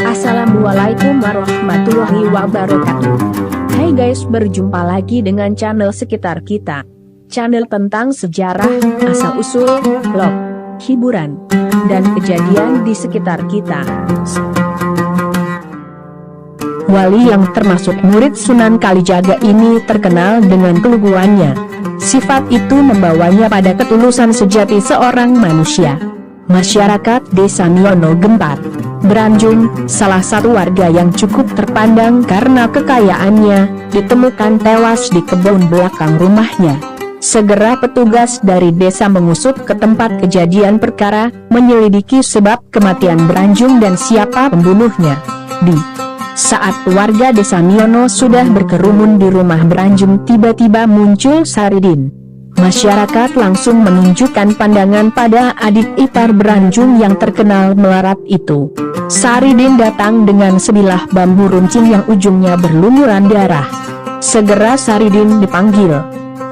Assalamualaikum warahmatullahi wabarakatuh. Hai guys, berjumpa lagi dengan channel Sekitar Kita. Channel tentang sejarah, asal-usul, vlog, hiburan, dan kejadian di sekitar kita. Wali yang termasuk murid Sunan Kalijaga ini terkenal dengan keluguannya. Sifat itu membawanya pada ketulusan sejati seorang manusia. Masyarakat Desa Miono Gempar, Beranjung, salah satu warga yang cukup terpandang karena kekayaannya, ditemukan tewas di kebun belakang rumahnya. Segera petugas dari desa mengusut ke tempat kejadian perkara, menyelidiki sebab kematian Beranjung dan siapa pembunuhnya. Di saat warga Desa Miono sudah berkerumun di rumah Beranjung, tiba-tiba muncul Saridin. Masyarakat langsung menunjukkan pandangan pada adik ipar Beranjung yang terkenal melarat itu. Saridin datang dengan sebilah bambu runcing yang ujungnya berlumuran darah. Segera Saridin dipanggil.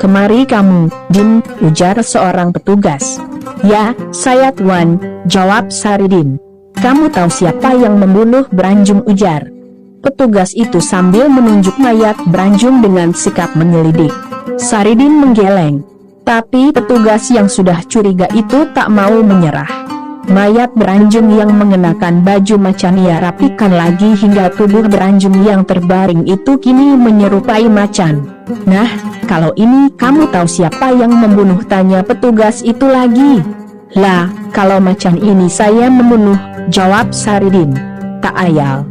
"Kemari kamu, Din," ujar seorang petugas. "Ya, saya tuan," jawab Saridin. "Kamu tahu siapa yang membunuh Beranjung?" ujar petugas itu sambil menunjuk mayat Beranjung dengan sikap menyelidik. Saridin menggeleng. Tapi petugas yang sudah curiga itu tak mau menyerah. Mayat Beranjung yang mengenakan baju macan ia rapikan lagi hingga tubuh Beranjung yang terbaring itu kini menyerupai macan. "Nah, kalau ini kamu tahu siapa yang membunuh?" tanya petugas itu lagi. "Lah, kalau macan ini saya membunuh," jawab Saridin. Tak ayal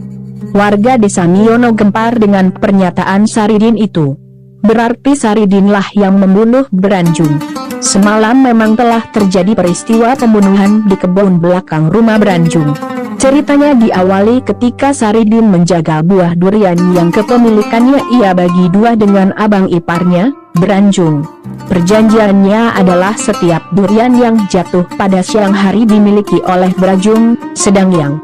warga Desa Miono gempar dengan pernyataan Saridin itu. Berarti Saridinlah yang membunuh Beranjung. Semalam memang telah terjadi peristiwa pembunuhan di kebun belakang rumah Beranjung. Ceritanya diawali ketika Saridin menjaga buah durian yang kepemilikannya ia bagi dua dengan abang iparnya, Beranjung. Perjanjiannya adalah setiap durian yang jatuh pada siang hari dimiliki oleh Beranjung, sedang yang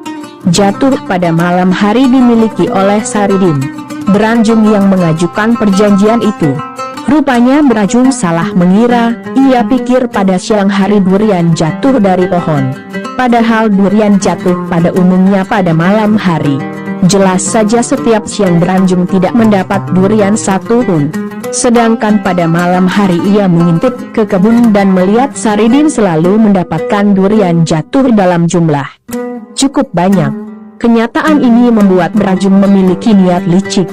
jatuh pada malam hari dimiliki oleh Saridin. Beranjung yang mengajukan perjanjian itu. Rupanya Beranjung salah mengira, ia pikir pada siang hari durian jatuh dari pohon. Padahal durian jatuh pada umumnya pada malam hari. Jelas saja setiap siang Beranjung tidak mendapat durian satu pun. Sedangkan pada malam hari ia mengintip ke kebun dan melihat Saridin selalu mendapatkan durian jatuh dalam jumlah cukup banyak. Kenyataan ini membuat Beranjung memiliki niat licik.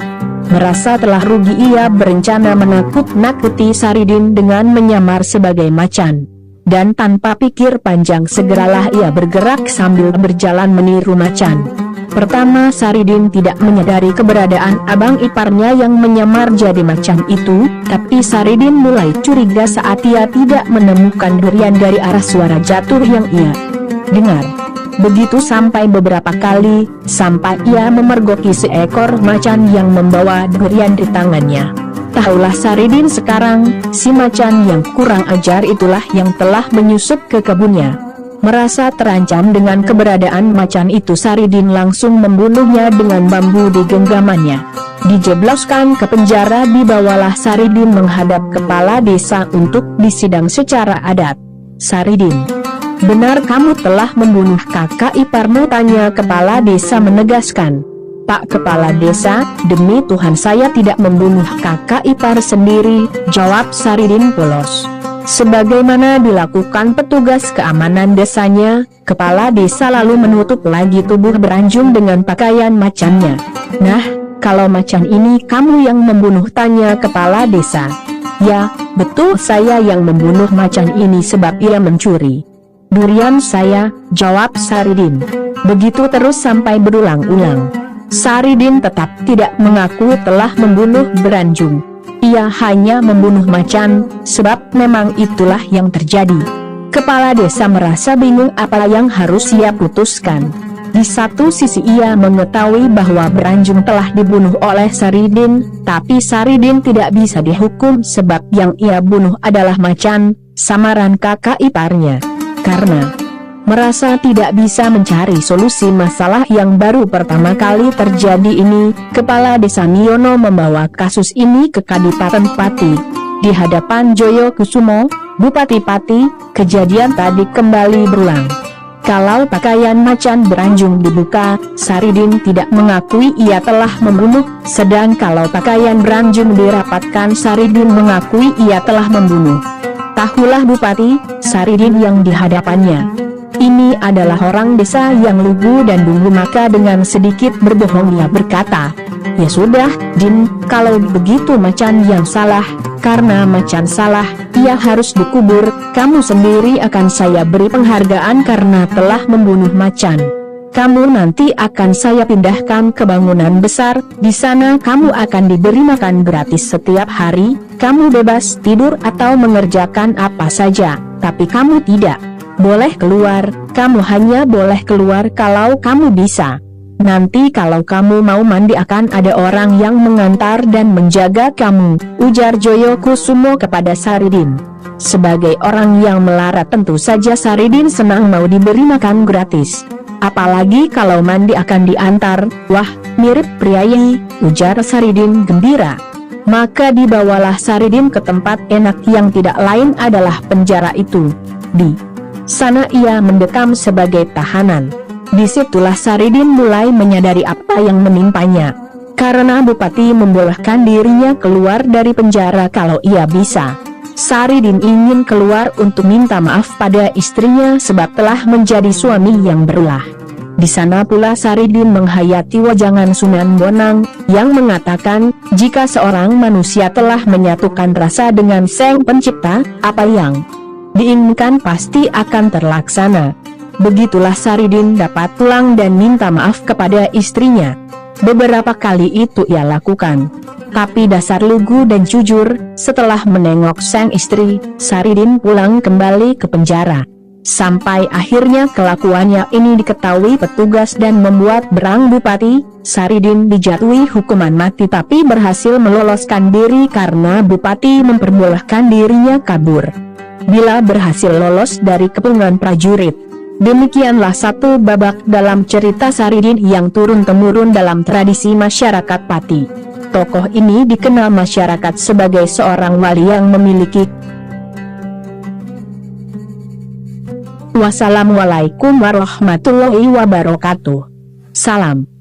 Merasa telah rugi ia berencana menakut-nakuti Saridin dengan menyamar sebagai macan. Dan tanpa pikir panjang segeralah ia bergerak sambil berjalan meniru macan. Pertama Saridin tidak menyadari keberadaan abang iparnya yang menyamar jadi macan itu, tapi Saridin mulai curiga saat ia tidak menemukan durian dari arah suara jatuh yang ia dengar. Begitu sampai beberapa kali, sampai ia memergoki seekor macan yang membawa durian di tangannya. Tahulah Saridin sekarang, si macan yang kurang ajar itulah yang telah menyusup ke kebunnya. Merasa terancam dengan keberadaan macan itu, Saridin langsung membunuhnya dengan bambu di genggamannya. Dijebloskan ke penjara, dibawalah Saridin menghadap kepala desa untuk disidang secara adat. "Saridin, benar kamu telah membunuh kakak iparmu?" tanya kepala desa menegaskan. "Pak Kepala Desa, demi Tuhan saya tidak membunuh kakak ipar sendiri," jawab Saridin polos. Sebagaimana dilakukan petugas keamanan desanya, kepala desa lalu menutup lagi tubuh Beranjung dengan pakaian macannya. "Nah, kalau macan ini kamu yang membunuh?" tanya kepala desa. "Ya, betul saya yang membunuh macan ini sebab ia mencuri durian saya," jawab Saridin. Begitu terus sampai berulang-ulang. Saridin tetap tidak mengaku telah membunuh Beranjung. Ia hanya membunuh macan, sebab memang itulah yang terjadi. Kepala desa merasa bingung apa yang harus ia putuskan. Di satu sisi ia mengetahui bahwa Beranjung telah dibunuh oleh Saridin, tapi Saridin tidak bisa dihukum sebab yang ia bunuh adalah macan, samaran kakak iparnya. Karena merasa tidak bisa mencari solusi masalah yang baru pertama kali terjadi ini, Kepala Desa Miono membawa kasus ini ke Kadipaten Pati. Di hadapan Joyo Kusumo, Bupati Pati, kejadian tadi kembali berulang. Kalau pakaian macan beranjung dibuka, Saridin tidak mengakui ia telah membunuh, sedang kalau pakaian beranjung dirapatkan Saridin mengakui ia telah membunuh. Tahulah Bupati, Saridin yang di hadapannya ini adalah orang desa yang lugu dan dungu, maka dengan sedikit berbohong ia berkata, "Ya sudah, Din, kalau begitu macan yang salah, karena macan salah, ia harus dikubur, kamu sendiri akan saya beri penghargaan karena telah membunuh macan. Kamu nanti akan saya pindahkan ke bangunan besar, di sana kamu akan diberi makan gratis setiap hari, kamu bebas tidur atau mengerjakan apa saja, tapi kamu tidak boleh keluar, kamu hanya boleh keluar kalau kamu bisa. Nanti kalau kamu mau mandi akan ada orang yang mengantar dan menjaga kamu," ujar Joyo Kusumo kepada Saridin. Sebagai orang yang melarat tentu saja Saridin senang mau diberi makan gratis. Apalagi kalau mandi akan diantar, "Wah, mirip priayi," ujar Saridin gembira. Maka dibawalah Saridin ke tempat enak yang tidak lain adalah penjara itu. Di sana ia mendekam sebagai tahanan. Disitulah Saridin mulai menyadari apa yang menimpanya. Karena Bupati membolehkan dirinya keluar dari penjara kalau ia bisa, Saridin ingin keluar untuk minta maaf pada istrinya sebab telah menjadi suami yang berulah. Di sana pula Saridin menghayati wajangan Sunan Bonang yang mengatakan, jika seorang manusia telah menyatukan rasa dengan Sang Pencipta, apa yang diinginkan pasti akan terlaksana. Begitulah Saridin dapat pulang dan minta maaf kepada istrinya. Beberapa kali itu ia lakukan. Tapi dasar lugu dan jujur, setelah menengok sang istri, Saridin pulang kembali ke penjara. Sampai akhirnya kelakuannya ini diketahui petugas dan membuat berang Bupati. Saridin dijatuhi hukuman mati tapi berhasil meloloskan diri karena Bupati memperbolehkan dirinya kabur. Bila berhasil lolos dari kepungan prajurit. Demikianlah satu babak dalam cerita Saridin yang turun-temurun dalam tradisi masyarakat Pati. Tokoh ini dikenal masyarakat sebagai seorang wali yang memiliki. Wassalamualaikum warahmatullahi wabarakatuh. Salam.